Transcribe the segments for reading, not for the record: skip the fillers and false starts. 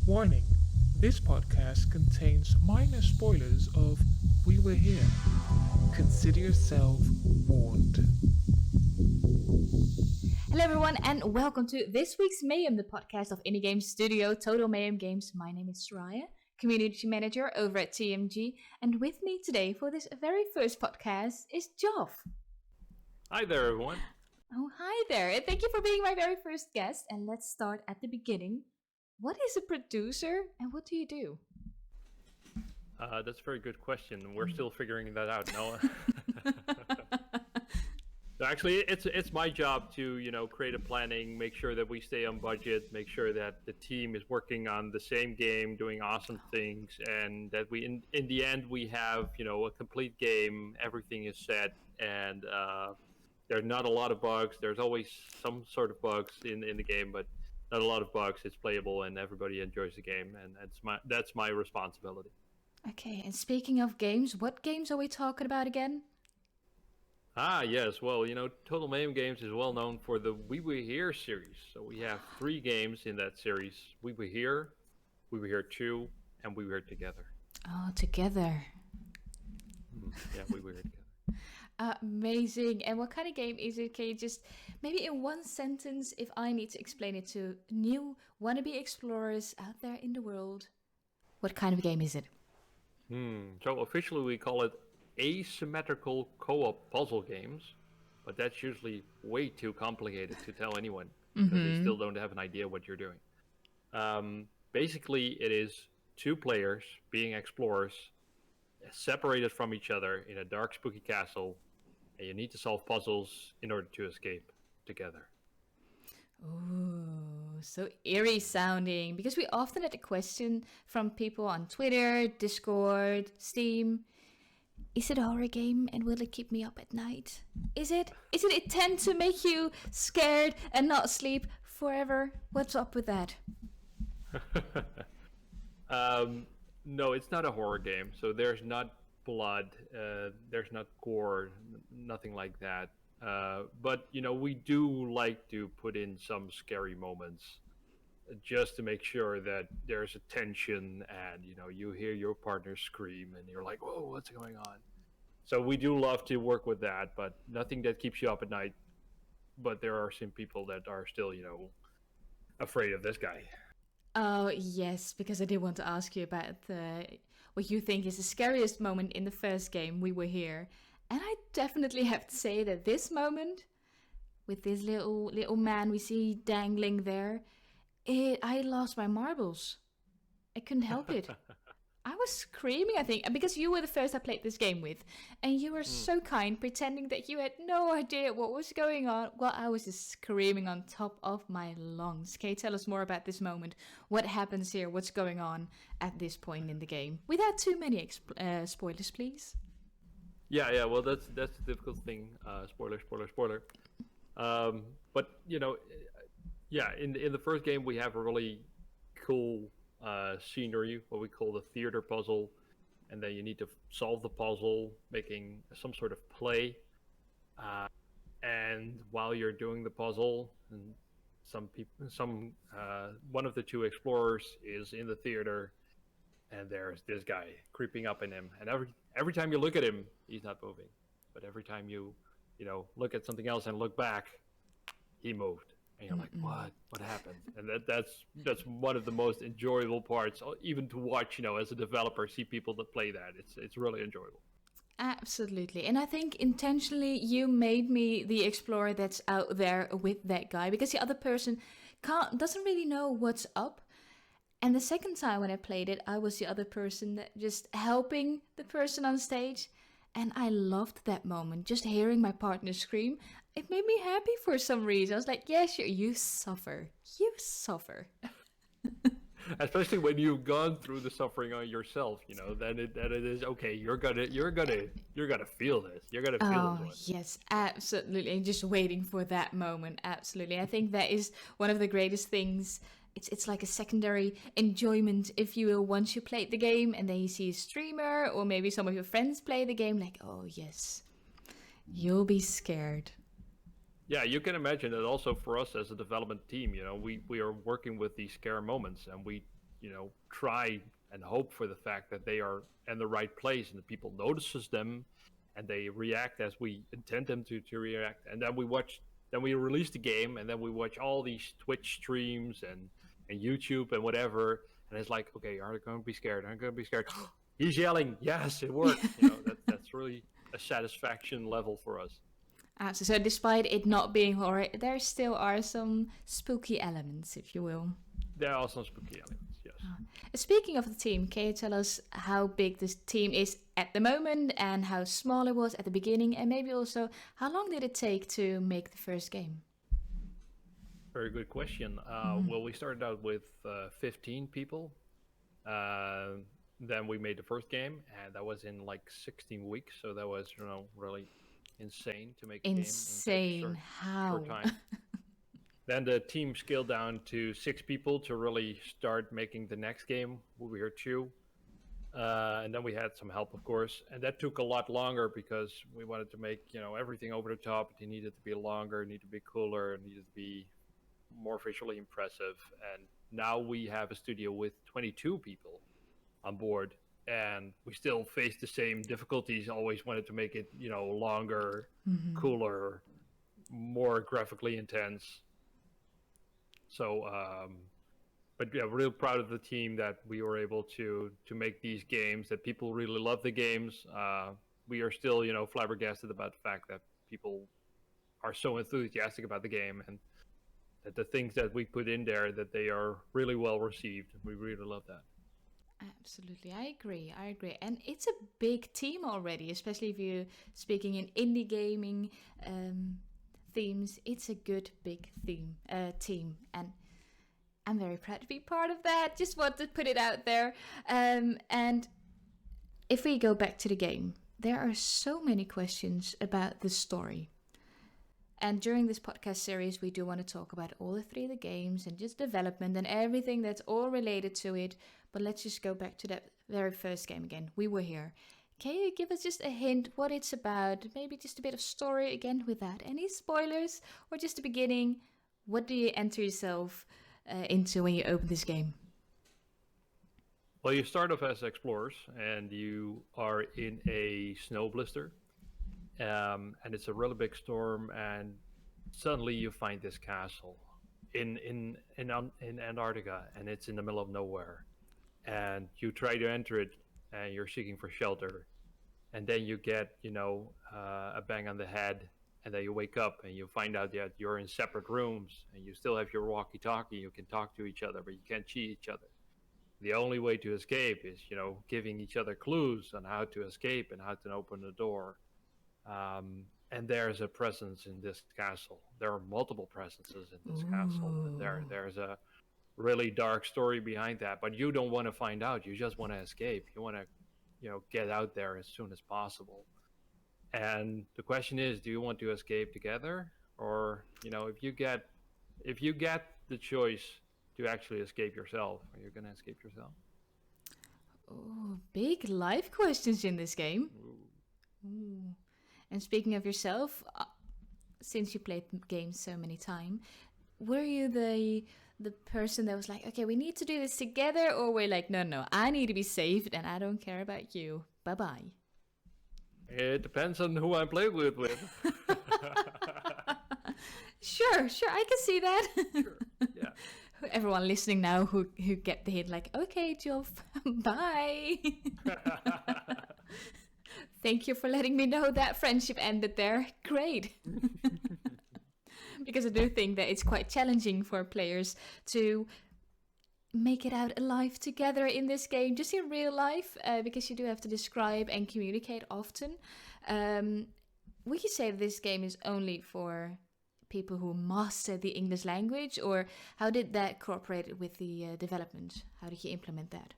Warning: this podcast contains minor spoilers of We Were Here. Consider yourself warned. Hello everyone and welcome to this week's Mayhem, the podcast of indie game studio Total Mayhem Games. My name is Soraya, community manager over at TMG, and with me today for this very first podcast is Geoff. Hi there, everyone. Oh, hi there, and thank you for being my very first guest. And let's start at the beginning. What is a producer and what do you do? That's a very good question. We're still figuring that out. No, actually, it's my job to create a planning, make sure that we stay on budget, make sure that the team is working on the same game, doing awesome things, and that we in the end we have a complete game. Everything is set, and there's not a lot of bugs. There's always some sort of bugs in the game, but not a lot of bugs. It's playable, and everybody enjoys the game, and that's my responsibility. Okay, and speaking of games, what games are we talking about again? Yes. Well, Total Mayhem Games is well known for the We Were Here series. So we have 3 games in that series: We Were Here, We Were Here 2, and We Were Here Together. Oh, together. Yeah, We Were Here Together. Amazing. And what kind of game is it? Can you just maybe in one sentence, if I need to explain it to new wannabe explorers out there in the world, what kind of game is it? So officially we call it asymmetrical co-op puzzle games, but that's usually way too complicated to tell anyone because they still don't have an idea what you're doing. Basically, it is 2 players being explorers, separated from each other in a dark, spooky castle, and you need to solve puzzles in order to escape together. Oh, so eerie sounding. Because we often get the question from people on Twitter, Discord, Steam. Is it a horror game and will it keep me up at night? Is it intend to make you scared and not sleep forever? What's up with that? No, it's not a horror game. So there's not blood, there's not gore, nothing like that. But we do like to put in some scary moments, just to make sure that there's a tension, and you hear your partner scream, and you're like, "Whoa, what's going on?" So we do love to work with that, but nothing that keeps you up at night. But there are some people that are still, afraid of this guy. Oh, yes, because I did want to ask you about what you think is the scariest moment in the first game, We Were Here. And I definitely have to say that this moment, with this little man we see dangling there, I lost my marbles. I couldn't help it. I was screaming, I think, because you were the first I played this game with, and you were so kind, pretending that you had no idea what was going on. Well, I was just screaming on top of my lungs. Can you tell us more about this moment? What happens here? What's going on at this point in the game? Without too many spoilers, please. Yeah. Well, that's the difficult thing. Spoiler. But yeah. In the first game, we have a really cool scenery, what we call the theater puzzle, and then you need to solve the puzzle, making some sort of play. And while you're doing the puzzle, and one of the 2 explorers is in the theater, and there's this guy creeping up in him, and every time you look at him, he's not moving, but every time you look at something else and look back, he moved. And you're like, what happened? And that's one of the most enjoyable parts, even to watch, as a developer, see people that play that. It's really enjoyable. Absolutely. And I think intentionally you made me the explorer that's out there with that guy, because the other person doesn't really know what's up. And the second time when I played it, I was the other person that just helping the person on stage. And I loved that moment, just hearing my partner scream. It made me happy for some reason. I was like, yeah, sure, you suffer. You suffer. Especially when you've gone through the suffering on yourself, then it is okay. You're gonna feel this. You're gonna feel this. Yes, absolutely. And just waiting for that moment. Absolutely. I think that is one of the greatest things. It's like a secondary enjoyment, if you will, once you played the game and then you see a streamer or maybe some of your friends play the game, like, oh yes, you'll be scared. Yeah, you can imagine that also for us as a development team, we are working with these scare moments, and we try and hope for the fact that they are in the right place and that people notices them and they react as we intend them to react. And then we release the game, and then we watch all these Twitch streams and YouTube and whatever. And it's like, okay, are they going to be scared? Are they going to be scared? He's yelling. Yes, it worked. That's really a satisfaction level for us. So despite it not being horror, there still are some spooky elements, if you will. There are some spooky elements, yes. Speaking of the team, can you tell us how big this team is at the moment and how small it was at the beginning, and maybe also how long did it take to make the first game? Very good question. Well, we started out with 15 people. Then we made the first game, and that was in like 16 weeks. So that was, really insane to make a game in such a short time. Then the team scaled down to 6 people to really start making the next game. We were 2. And then we had some help, of course. And that took a lot longer because we wanted to make, everything over the top. It needed to be longer, it needed to be cooler, it needed to be more visually impressive. And now we have a studio with 22 people on board. And we still face the same difficulties. Always wanted to make it, longer, cooler, more graphically intense. So, but yeah, real proud of the team that we were able to make these games, that people really love the games. We are still, flabbergasted about the fact that people are so enthusiastic about the game, and that the things that we put in there, that they are really well received. We really love that. Absolutely, I agree. And it's a big team already, especially if you're speaking in indie gaming themes. It's a good big team, and I'm very proud to be part of that. Just want to put it out there. And if we go back to the game, there are so many questions about the story. And during this podcast series, we do want to talk about all the 3 of the games and just development and everything that's all related to it. But let's just go back to that very first game again. We Were Here. Can you give us just a hint what it's about? Maybe just a bit of story again without any spoilers, or just the beginning. What do you enter yourself into when you open this game? Well, you start off as explorers, and you are in a snow blister, and it's a really big storm, and suddenly you find this castle in Antarctica, and it's in the middle of nowhere, and you try to enter it, and you're seeking for shelter, and then you get a bang on the head, and then you wake up and you find out that you're in separate rooms, and you still have your walkie-talkie. You can talk to each other, but you can't see each other. The only way to escape is giving each other clues on how to escape and how to open the door. And there's a presence in this castle. There are multiple presences in this castle, and there's a really dark story behind that, but you don't want to find out. You just want to escape. You want to get out there as soon as possible. And the question is, do you want to escape together, or if you get the choice to actually escape yourself, are you going to escape yourself? Oh, big life questions in this game. Ooh. And speaking of yourself, since you played the game so many times, were you the person that was like, okay, we need to do this together, or were you like, no, I need to be saved and I don't care about you, bye-bye? It depends on who I'm playing with. Sure, I can see that. Sure, yeah. Everyone listening now who get the hint, like, okay, Geoff, bye. Thank you for letting me know that friendship ended there. Great. Because I do think that it's quite challenging for players to make it out alive together in this game, just in real life, because you do have to describe and communicate often. Would you say this game is only for people who master the English language, or how did that cooperate with the development? How did you implement that?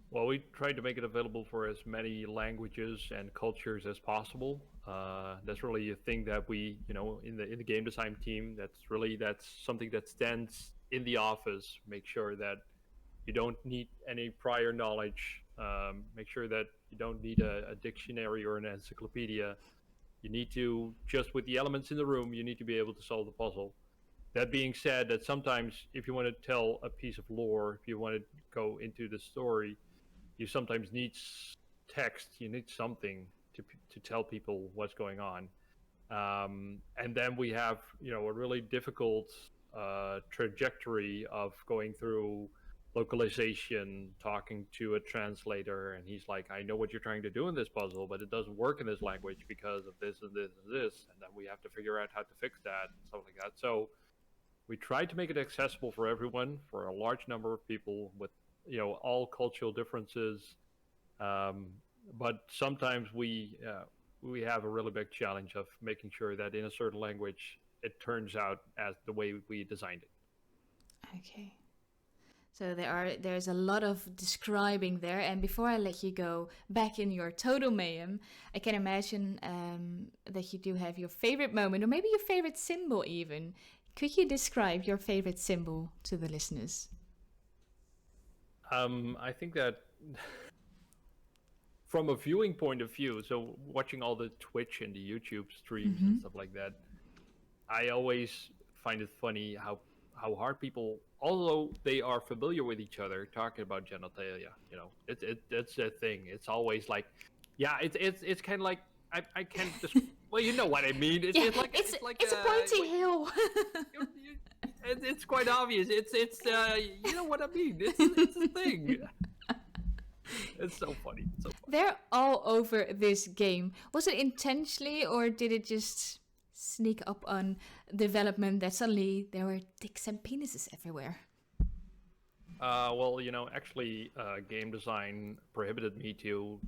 Well, we tried to make it available for as many languages and cultures as possible. That's really a thing that we, in the game design team, that's something that stands in the office. Make sure that you don't need any prior knowledge. Make sure that you don't need a dictionary or an encyclopedia. You need to, just with the elements in the room, you need to be able to solve the puzzle. That being said, that sometimes if you want to tell a piece of lore, if you want to go into the story, you sometimes need text. You need something to tell people what's going on. And then we have, a really difficult trajectory of going through localization, talking to a translator, and he's like, I know what you're trying to do in this puzzle, but it doesn't work in this language because of this and this and this, and then we have to figure out how to fix that and stuff like that. So we try to make it accessible for everyone, for a large number of people with, all cultural differences. But sometimes we have a really big challenge of making sure that in a certain language it turns out as the way we designed it. Okay. So there's a lot of describing there. And before I let you go back in your Total Mayhem, I can imagine that you do have your favorite moment, or maybe your favorite symbol even. Could you describe your favorite symbol to the listeners? I think that from a viewing point of view, so watching all the Twitch and the YouTube streams and stuff like that, I always find it funny how hard people, although they are familiar with each other, talking about genitalia. It's a thing. It's always like, yeah, it's kind of like I can't just. Well, you know what I mean. It's a pointy hill. It's quite obvious. It's you know what I mean. It's a thing. It's so funny. It's so funny. They're all over this game. Was it intentionally, or did it just sneak up on development that suddenly there were dicks and penises everywhere? Well, actually, game design prohibited me to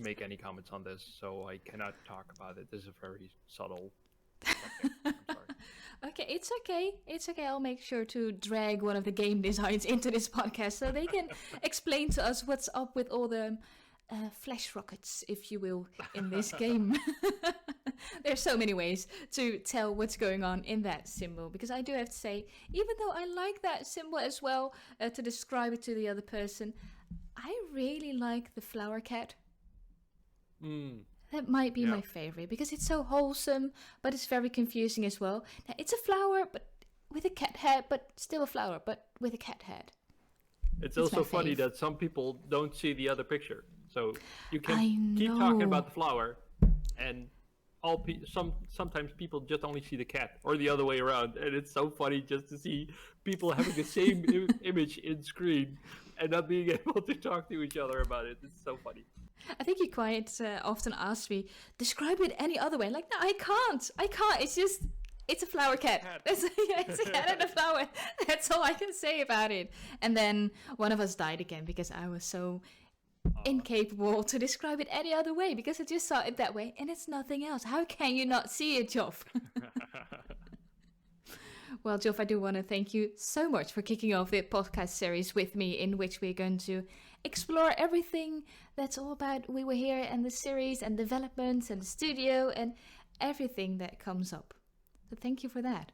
make any comments on this, so I cannot talk about it. This is a very subtle subject. I'm sorry. Okay, it's okay. It's okay. I'll make sure to drag one of the game designs into this podcast so they can explain to us what's up with all the flash rockets, if you will, in this game. There's so many ways to tell what's going on in that symbol, because I do have to say, even though I like that symbol as well, to describe it to the other person, I really like the flower cat. That might be my favorite, because it's so wholesome, but it's very confusing as well. Now, it's a flower, but with a cat head, but still a flower, but with a cat head. It's also funny that some people don't see the other picture. So you can keep talking about the flower, and sometimes people just only see the cat, or the other way around. And it's so funny just to see people having the same image in screen and not being able to talk to each other about it. It's so funny. I think you quite often ask me, describe it any other way. Like, no, I can't. It's a flower cat. It's a cat and a flower. That's all I can say about it. And then one of us died again because I was so incapable to describe it any other way, because I just saw it that way and it's nothing else. How can you not see it, Geoff? Well, Geoff, I do want to thank you so much for kicking off the podcast series with me, in which we're going to explore everything that's all about We Were Here and the series and developments and the studio and everything that comes up. So thank you for that.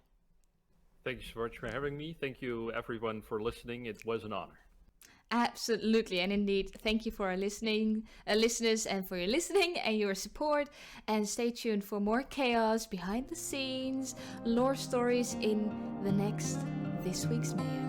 Thank you so much for having me. Thank you, everyone, for listening. It was an honor. Absolutely, and indeed, thank you for our listeners, and for your listening and your support. And stay tuned for more chaos, behind the scenes, lore stories in the next This Week's Mayhem.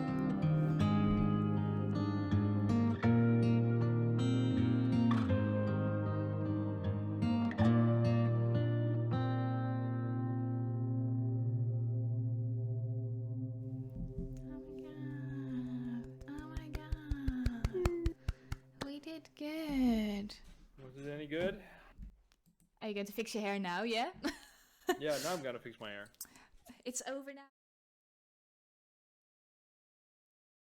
Good. Was it any good? Are you going to fix your hair now, yeah? Yeah, now I'm going to fix my hair. It's over now.